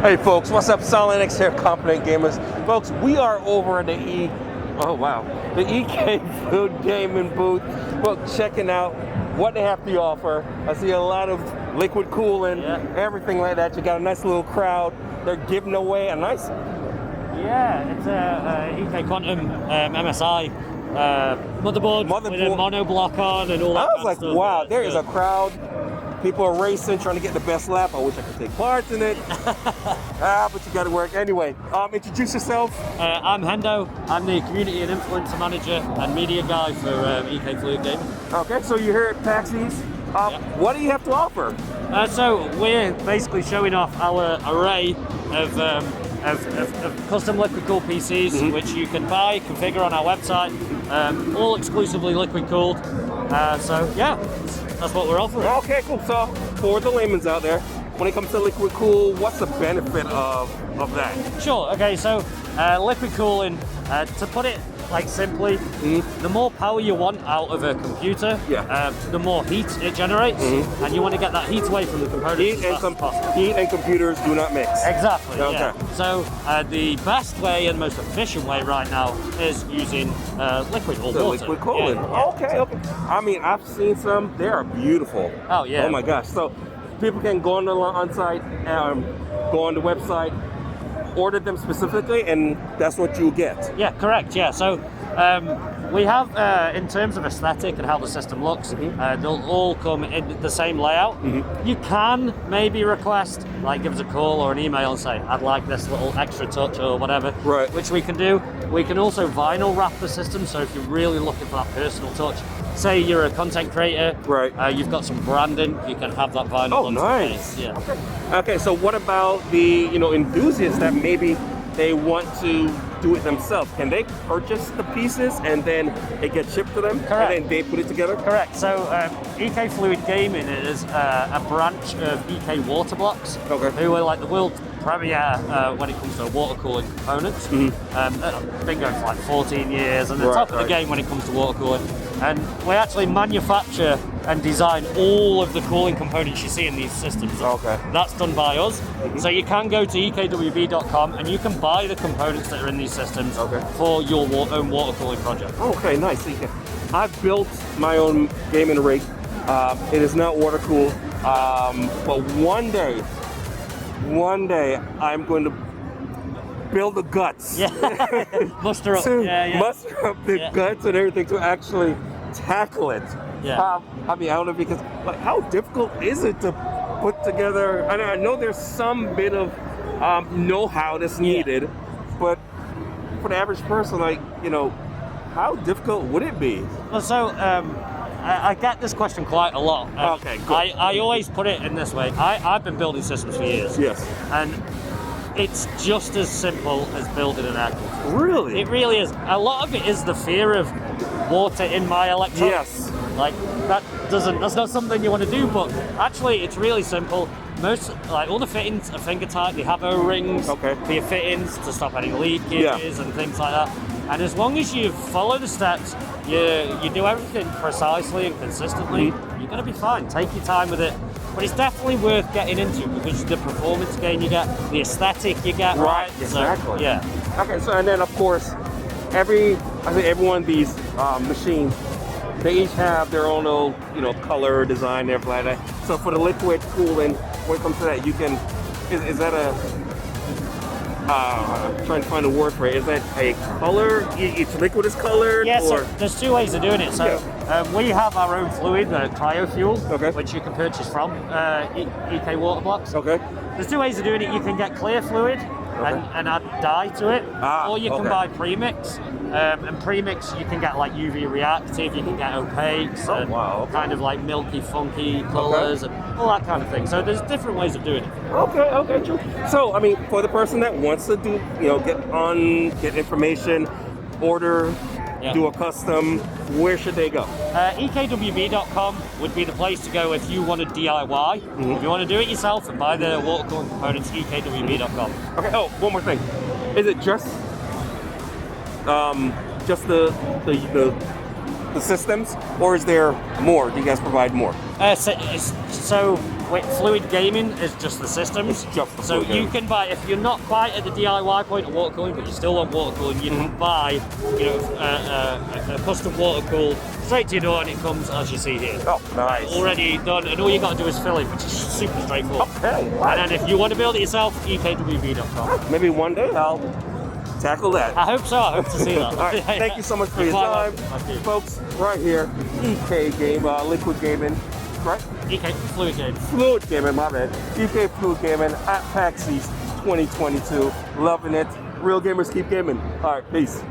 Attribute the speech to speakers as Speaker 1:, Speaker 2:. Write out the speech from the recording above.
Speaker 1: Hey folks, what's up? Linux here, Competent Gamers. Folks, we are over at the the EK Food Gaming booth. Well, checking out what they have to offer. I see a lot of liquid cooling, everything like that. You got a nice little crowd. They're giving away a nice...
Speaker 2: Yeah, it's a EK Quantum MSI motherboard with a monoblock on and all that.
Speaker 1: I was like,
Speaker 2: stuff.
Speaker 1: wow, there is a crowd. People are racing, trying to get the best lap. I wish I could take part in it. But you got to work. Anyway, introduce yourself.
Speaker 2: I'm Hendo. I'm the Community and Influencer Manager and Media Guy for EK Fluid Gaming.
Speaker 1: Okay, so you're here at PAX East. What do you have to offer?
Speaker 2: So we're basically showing off our array of custom liquid cooled PCs, which you can buy, configure on our website, all exclusively liquid cooled. So yeah, that's what we're offering.
Speaker 1: Okay, cool. So for the layman's out there, when it comes to liquid cool, what's the benefit of that?
Speaker 2: Sure. Okay, so liquid cooling, to put it like simply, the more power you want out of a computer, the more heat it generates, and you want to get that heat away from the components as fast as possible.
Speaker 1: Heat and computers do not mix.
Speaker 2: Exactly.
Speaker 1: Okay.
Speaker 2: Yeah. So the best way and most efficient way right now is using liquid or water.
Speaker 1: Liquid cooling.
Speaker 2: Yeah.
Speaker 1: Okay. I mean, I've seen some. They are beautiful.
Speaker 2: Oh yeah.
Speaker 1: Oh my gosh. So people can go on site, go on the website, order them specifically, and that's what you get.
Speaker 2: Yeah, correct. Yeah, so we have, in terms of aesthetic and how the system looks, they'll all come in the same layout. You can maybe request, like give us a call or an email and say, I'd like this little extra touch or whatever, which we can do. We can also vinyl wrap the system, so if you're really looking for that personal touch, say you're a content creator, you've got some branding, you can have that vinyl.
Speaker 1: Oh, nice.
Speaker 2: Yeah.
Speaker 1: Okay, so what about the enthusiasts that maybe they want to do it themselves? Can they purchase the pieces and then it gets shipped to them?
Speaker 2: Correct.
Speaker 1: And then they put it together?
Speaker 2: Correct. So EK Fluid Gaming is a branch of EK Waterblocks, who are like the world premier when it comes to water cooling components. Been going for like 14 years and the top of the game when it comes to water cooling. And we actually manufacture and design all of the cooling components you see in these systems. That's done by us. So you can go to ekwb.com and you can buy the components that are in these systems for your own water cooling project.
Speaker 1: Okay, nice. I've built my own gaming rig. It is not water cooled, but one day I'm going to build the guts.
Speaker 2: Muster up.
Speaker 1: Muster up the guts and everything to actually tackle it. I mean, I don't know, because how difficult is it to put together? I know there's some bit of know-how that's needed, but for the average person, how difficult would it be?
Speaker 2: Well, so I get this question quite a lot.
Speaker 1: Okay, good.
Speaker 2: I always put it in this way. I've been building systems for years.
Speaker 1: Yes.
Speaker 2: And it's just as simple as building an air cooler.
Speaker 1: Really?
Speaker 2: It really is. A lot of it is the fear of water in my electronics.
Speaker 1: Yes.
Speaker 2: That's not something you want to do, but actually it's really simple. Most, all the fittings are finger tight. They have O-rings for your fittings to stop any leakages and things like that. And as long as you follow the steps, you do everything precisely and consistently, you're going to be fine. Take your time with it. But it's definitely worth getting into because the performance gain you get, the aesthetic you get.
Speaker 1: Right, exactly.
Speaker 2: So, yeah.
Speaker 1: Okay, so and then of course, every one of these machines, they each have their own little, color, design, everything like that. So for the liquid cooling, when it comes to that, you can, is that I'm trying to find a word for it. Is that a color? Each liquid is colored?
Speaker 2: Yes, so there's two ways of doing it. So we have our own fluid, the cryofuel, which you can purchase from EK Waterblocks. There's two ways of doing it. You can get clear fluid and add dye to it, or you can buy premix. And premix, you can get like UV reactive, you can get opaques, kind of like milky, funky colors, and all that kind of thing. So there's different ways of doing it.
Speaker 1: Okay, true. So, I mean, for the person that wants to do, get information, order, do a custom, where should they go?
Speaker 2: ekwb.com would be the place to go if you want to DIY. If you want to do it yourself and buy the water cooling components, ekwb.com.
Speaker 1: Okay, one more thing. Is it just the systems, or is there more? Do you guys provide more?
Speaker 2: So Fluid Gaming is just the systems.
Speaker 1: It's just the
Speaker 2: so
Speaker 1: Fluid
Speaker 2: you
Speaker 1: Gaming.
Speaker 2: can buy, if you're not quite at the DIY point of water cooling, but you still want water cooling, you can buy, a custom water cool straight to your door, and it comes as you see here.
Speaker 1: Oh, nice.
Speaker 2: Already done, and all you got to do is fill in, which is super straightforward.
Speaker 1: Okay.
Speaker 2: And then if you want to build it yourself, ekwv.com.
Speaker 1: Maybe one day I'll tackle that.
Speaker 2: I hope so. I hope to see that.
Speaker 1: All right. Thank you so much for your time, folks. Right here, EK Game, Liquid Gaming, right?
Speaker 2: EK Fluid Gaming.
Speaker 1: Fluid Gaming, my bad. EK Fluid Gaming at PAX East 2022. Loving it. Real gamers keep gaming. All right, peace.